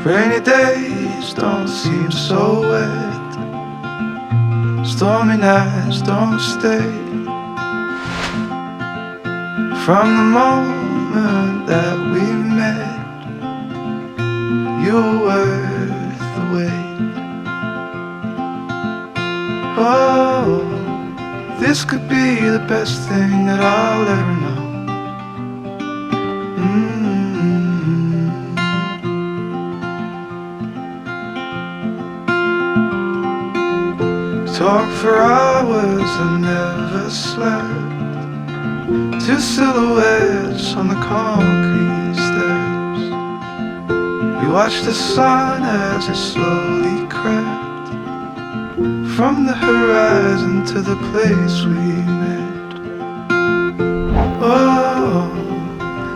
Rainy days don't seem so wet, stormy nights don't stay. From the moment that we met, you were worth the wait. Oh, this could be the best thing that I'll ever know. Talk for hours and never slept, two silhouettes on the concrete steps. We watched the sun as it slowly crept from the horizon to the place we met. Oh,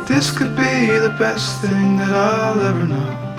this could be the best thing that I'll ever know.